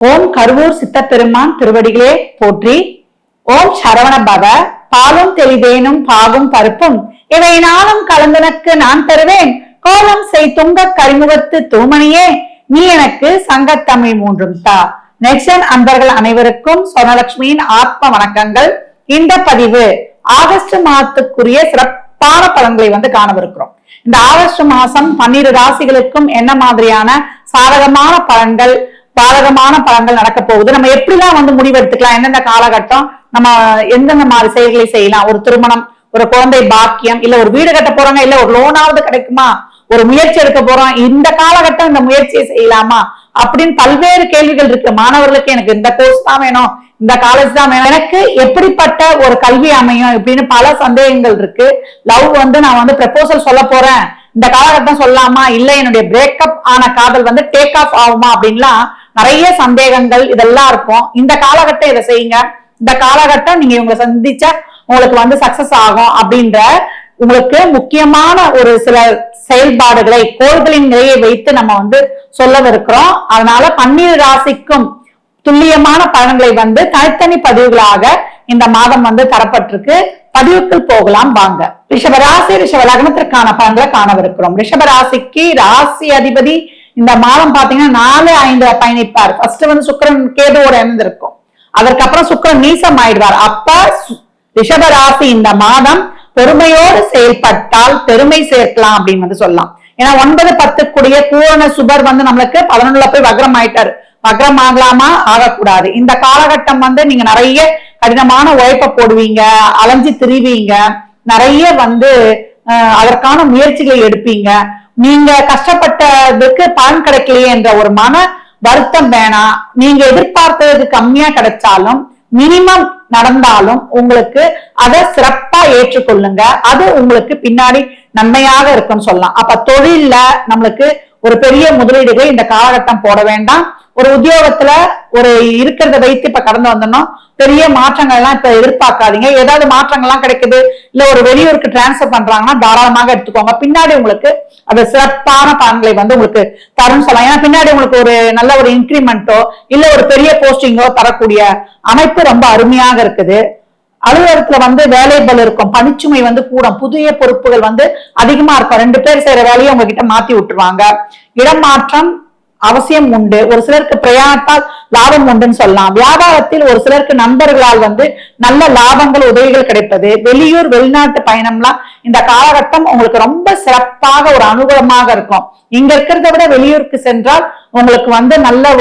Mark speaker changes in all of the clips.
Speaker 1: ஓம் கருவூர் சித்தப்பெருமான் திருவடிகளே போற்றி. ஓம் சரவண பவ. பாலும் தெளிவேனும் பாகும் பருப்பும் இவை நாளும் கலந்தனக்கு நான் தருவேன். கோலம் செய் துங்க கரிமுகத்து தூமணியே நீ எனக்கு சங்கத்தமிழ் மூன்றும் தா. நெக்ஸன் அன்பர்கள் அனைவருக்கும் சொர்ணலட்சுமியின் ஆத்ம வணக்கங்கள். இந்த பதிவு ஆகஸ்ட் மாதத்துக்குரிய சிறப்பான பலன்களை காணவிருக்கிறோம். இந்த ஆகஸ்ட் மாசம் 12 ராசிகளுக்கும் என்ன மாதிரியான சாதகமான பலன்கள் பாதகமான பலன்கள் நடக்க போகுது, நம்ம எப்படிலாம் முடிவு எடுத்துக்கலாம், எந்தெந்த காலகட்டம் நம்ம எந்தெந்த மாதிரி செயல்களை செய்யலாம், ஒரு திருமணம், ஒரு குழந்தை பாக்கியம், இல்ல ஒரு வீடு கட்ட போறாங்க, இல்ல ஒரு லோனாவது கிடைக்குமா, ஒரு முயற்சி எடுக்க போறோம், இந்த காலகட்டம் இந்த முயற்சியை செய்யலாமா அப்படின்னு பல்வேறு கேள்விகள் இருக்கு. மாணவர்களுக்கு எனக்கு இந்த கோர்ஸ் தான் வேணும், இந்த காலேஜ் தான் வேணும், எனக்கு எப்படிப்பட்ட ஒரு கல்வி அமையும் இப்படின்னு பல சந்தேகங்கள் இருக்கு. லவ் நான் ப்ரப்போசல் சொல்ல போறேன், இந்த காலகட்டம் சொல்லலாமா, இல்ல என்னுடைய பிரேக்கப் ஆன காதல் டேக் ஆஃப் ஆகுமா அப்படின்லாம் நிறைய சந்தேகங்கள் இதெல்லாம் இருக்கும். இந்த காலகட்டம் இதை செய்யுங்க, இந்த காலகட்டம் நீங்க இவங்களை சந்திச்சா உங்களுக்கு சக்சஸ் ஆகும் அப்படின்ற உங்களுக்கு முக்கியமான ஒரு சில செயல்பாடுகளை கோள்களின் நிலையை வைத்து நம்ம சொல்லவிருக்கிறோம். அதனால 12 ராசிக்கும் துல்லியமான பலன்களை தனித்தனி பதிவுகளாக இந்த மாதம் தரப்பட்டிருக்கு. பதிவுக்குள் போகலாம் வாங்க. ரிஷபராசி ரிஷப லக்னத்திற்கான பலன்களை காணவிருக்கிறோம். ரிஷபராசிக்கு ராசி அதிபதி இந்த மாதம் பாத்தீங்கன்னா 4, 5 பயணிப்பார். ஃபர்ஸ்ட் சுக்கிரன் கேதுவோட இணைந்திருக்கும், அதற்கப்புறம் சுக்கிரன் நீசம் ஆயிடுவார். அப்ப ரிஷபராசி இந்த மாதம் பொறுமையோடு செயல்பட்டால் பெருமை சேர்க்கலாம் அப்படின்னு சொல்லலாம். ஏன்னா 9, 10 கூடிய பூரண சுபர் நம்மளுக்கு 11ல போய் வக்ரம் ஆயிட்டாரு. வக்ரம் ஆகலாமா, ஆகக்கூடாது. இந்த காலகட்டம் நீங்க நிறைய கடினமான உழைப்ப போடுவீங்க, அலைஞ்சு திரிவீங்க, நிறைய அதற்கான முயற்சிகளை எடுப்பீங்க. நீங்க கஷ்டப்பட்டதுக்கு பலன் கிடைக்கலையே என்ற ஒரு மன வருத்தம் வேணாம். நீங்க எதிர்பார்த்ததுக்கு கம்மியா கிடைச்சாலும் மினிமம் நடந்தாலும் உங்களுக்கு அதை சிறப்பா ஏற்றுக்கொள்ளுங்க. அது உங்களுக்கு பின்னாடி நன்மையாக இருக்குன்னு சொல்லலாம். அப்ப தொழில்ல நம்மளுக்கு ஒரு பெரிய முதலீடுகள் இந்த காலகட்டம் போட வேண்டாம். ஒரு உத்தியோகத்துல ஒரு இருக்கிறத வைத்து இப்ப கடந்து வந்தோம், பெரிய மாற்றங்கள் எல்லாம் இப்ப எதிர்பார்க்காதீங்க. ஏதாவது மாற்றங்கள்லாம் கிடைக்குது, இல்ல ஒரு வெளியூருக்கு டிரான்ஸ்பர் பண்றாங்கன்னா தாராளமாக எடுத்துக்கோங்க. பின்னாடி உங்களுக்கு அது சிறப்பான பலன்களை உங்களுக்கு தரும் சொல்லலாம். ஏன்னா பின்னாடி உங்களுக்கு ஒரு நல்ல ஒரு இன்கிரிமெண்டோ இல்ல ஒரு பெரிய போஸ்டிங்கோ தரக்கூடிய அமைப்பு ரொம்ப அருமையாக இருக்குது. அலுவலகத்துல வேலைகள் இருக்கும், பணிச்சுமை கூடும், புதிய பொறுப்புகள் அதிகமா இருக்கும். 2 பேர் செய்யற வேலையை உங்ககிட்ட மாத்தி விட்டுருவாங்க. இடமாற்றம் அவசியம் உண்டு. ஒரு சிலருக்கு பிரயாணத்தால் லாபம் உண்டுன்னு சொல்லலாம். வியாபாரத்தில் ஒரு சிலருக்கு நண்பர்களால் நல்ல லாபங்கள் உதவிகள் கிடைப்பது. வெளியூர் வெளிநாட்டு பயணம்லாம் இந்த காலகட்டம் உங்களுக்கு ரொம்ப சிறப்பாக ஒரு அனுகூலமாக இருக்கும். இங்க இருக்கிறத விட வெளியூருக்கு சென்றால் உங்களுக்கு நல்ல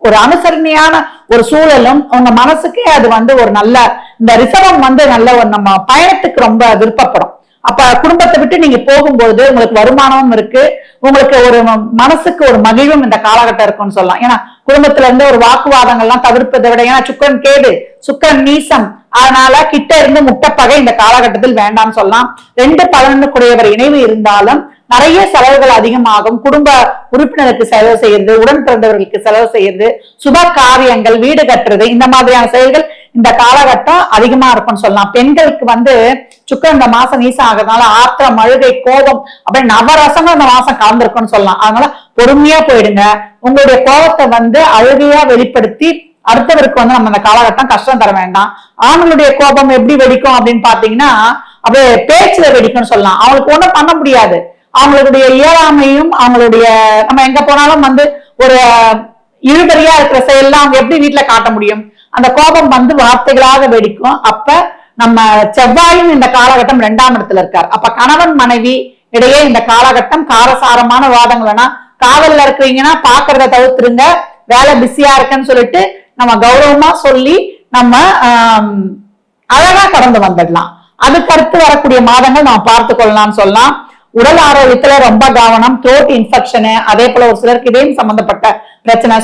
Speaker 1: ஒரு அனுசரணையான ஒரு சூழலும் உங்க மனசுக்கே அது ஒரு நல்ல இந்த ரிசவம் நல்ல ஒரு நம்ம பயணத்துக்கு ரொம்ப விருப்பப்படும். அப்ப குடும்பத்தை விட்டு நீங்க போகும்போது உங்களுக்கு வருமானமும் இருக்கு, உங்களுக்கு ஒரு மனசுக்கு ஒரு மகிழ்வும் இந்த காலகட்டம் இருக்கும்னு சொல்லலாம். ஏன்னா குடும்பத்துல இருந்து ஒரு வாக்குவாதங்கள்லாம் தவிர்ப்பதை விட, ஏன்னா சுக்கிரன் கேது, சுக்கிரன் நீசம், அதனால கிட்ட இருந்து முட்டப்பகை இந்த காலகட்டத்தில் வேண்டாம்னு சொல்லலாம். 2 11 இணைவு இருந்தாலும் நிறைய செலவுகள் அதிகமாகும். குடும்ப உறுப்பினருக்கு செலவு செய்யறது, உடன் பிறந்தவர்களுக்கு செலவு செய்யறது, சுப காரியங்கள், வீடு கட்டுறது, இந்த மாதிரியான செயல்கள் இந்த காலகட்டம் அதிகமா இருக்கும்னு சொல்லலாம். பெண்களுக்கு சுக்கிரன் இந்த மாசம் நீசம் ஆகிறதுனால ஆத்திரம், அழுகை, கோபம் அப்படின்னு நவரசங்கள் இந்த மாசம் கலந்துருக்கும்னு சொல்லலாம். அதனால பொறுமையா போயிடுங்க. உங்களுடைய கோபத்தை அழுகையா வெளிப்படுத்தி அடுத்தவருக்கு நம்ம இந்த காலகட்டம் கஷ்டம் தர வேண்டாம். ஆண்களுடைய கோபம் எப்படி வெடிக்கும் அப்படின்னு பாத்தீங்கன்னா அப்படியே பேச்சுல வெடிக்கும்னு சொல்லலாம். அவங்களுக்கு ஒண்ணும் பண்ண முடியாது. அவங்களுடைய இயலாமையும் அவங்களுடைய நம்ம எங்க போனாலும் ஒரு இழுபறியா இருக்கிற செயல்லாம் அவங்க எப்படி வீட்டுல காட்ட முடியும்? அந்த கோபம் வார்த்தைகளாக வெடிக்கும். அப்ப நம்ம செவ்வாயும் இந்த காலகட்டம் 2ஆம் இடத்துல இருக்கார். அப்ப கணவன் மனைவி இடையே இந்த காலகட்டம் காரசாரமான வாதங்கள் வேணா. காதல்ல இருக்கிறீங்கன்னா பாக்குறத தவிர்த்துருங்க. வேலை பிஸியா இருக்குன்னு சொல்லிட்டு நம்ம கௌரவமா சொல்லி நம்ம அழகா கடந்து வந்துடலாம். அதுக்கு அடுத்து வரக்கூடிய மாதங்கள் நம்ம பார்த்து கொள்ளலாம்னு சொல்லலாம். உடல் ஆரோக்கியத்துல ரொம்ப கவனம். த்ரோட் இன்ஃபெக்ஷனு, அதே போல ஒரு சிலருக்கு இதயம் சம்பந்தப்பட்ட பிரச்சனை,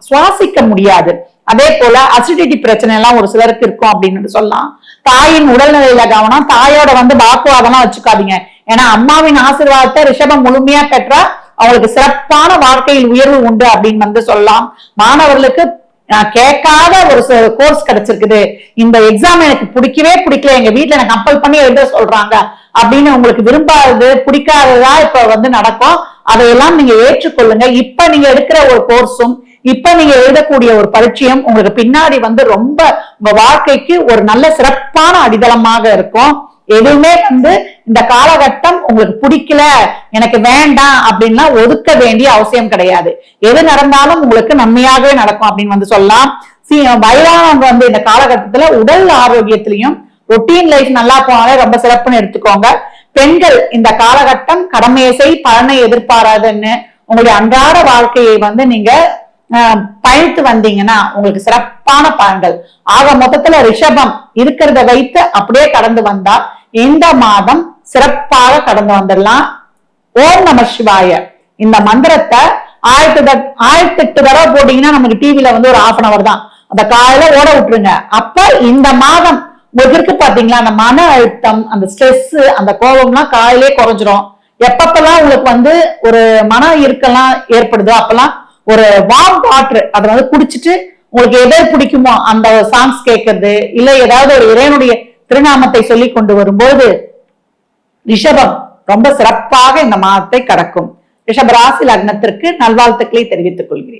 Speaker 1: சுவாசிக்க முடியாது, அதே போல அசிடிட்டி பிரச்சனை எல்லாம் ஒரு சிலருக்கு இருக்கும் அப்படின்னு சொல்லலாம். தாயின் உடல்நிலையில கவனம். தாயோட வாக்குவாதம்லாம் வச்சுக்காதீங்க. ஏன்னா அம்மாவின் ஆசீர்வாதத்தை ரிஷபம் முழுமையா பெற்றா அவங்களுக்கு சிறப்பான வாழ்க்கையில் உயர்வு உண்டு அப்படின்னு சொல்லலாம். மாணவர்களுக்கு நான் கேட்காத ஒரு கோர்ஸ் கிடைச்சிருக்குது, இந்த எக்ஸாம் எனக்கு பிடிக்கவே பிடிக்கல, எங்க வீட்டுல எனக்கு கம்பல் பண்ணி எழுத சொல்றாங்க அப்படின்னு உங்களுக்கு விரும்பாதது பிடிக்காததா இப்ப நடக்கும். அதையெல்லாம் நீங்க ஏற்றுக்கொள்ளுங்க. இப்ப நீங்க எடுக்கிற ஒரு கோர்ஸும் இப்ப நீங்க எழுதக்கூடிய ஒரு பரிச்சயம் உங்களுக்கு பின்னாடி வந்து ரொம்ப உங்க வாழ்க்கைக்கு ஒரு நல்ல சிறப்பான அடித்தளமாக இருக்கும். எதுவுமே வந்து இந்த காலகட்டம் உங்களுக்கு பிடிக்கல, எனக்கு வேண்டாம் அப்படின்னா ஒதுக்க வேண்டிய அவசியம் கிடையாது. எது நடந்தாலும் உங்களுக்கு நன்மையாகவே நடக்கும் அப்படின்னு வந்து சொல்லலாம். வயதானவங்க வந்து இந்த காலகட்டத்துல உடல் ஆரோக்கியத்திலையும் ரொட்டீன் லைஃப் நல்லா போனாலே ரொம்ப சிறப்புன்னு எடுத்துக்கோங்க. பெண்கள் இந்த காலகட்டம் கடமையை செய் பலனை எதிர்பாராதுன்னு உங்களுடைய அன்றாட வாழ்க்கையை வந்து நீங்க பயணித்து வந்தீங்கன்னா உங்களுக்கு சிறப்பான பலன்கள். ஆக மொத்தத்துல ரிஷபம் இருக்கிறத வைத்து அப்படியே கடந்து வந்தா இந்த மாதம் சிறப்பாக கடந்து வந்துடலாம். ஓம் நம சிவாய இந்த மந்திரத்தை 1008 தடவை போட்டீங்கன்னா நமக்கு டிவில வந்து ஒரு 1/2 தான், அந்த காலையில ஓட விட்டுருங்க. அப்ப இந்த மாதம் உங்களுக்கு இருக்கு பாத்தீங்களா, அந்த மன அழுத்தம், அந்த ஸ்ட்ரெஸ், அந்த கோபம்லாம் காலையிலே குறைஞ்சிரும். எப்பப்பெல்லாம் உங்களுக்கு வந்து ஒரு மன இறுக்கெல்லாம் ஏற்படுதோ அப்பெல்லாம் ஒரு வார்ம் வாட்டர் அதை வந்து குடிச்சிட்டு உங்களுக்கு எதை பிடிக்குமோ அந்த சாங்ஸ் கேட்கறது, இல்ல ஏதாவது ஒரு இறைவனுடைய திருநாமத்தை சொல்லி கொண்டு வரும்போது ரிஷபம் ரொம்ப சிறப்பாக இந்த மாதத்தை கடக்கும். ரிஷப ராசி லக்னத்திற்கு நல்வாழ்த்துக்களை தெரிவித்துக் கொள்கிறேன்.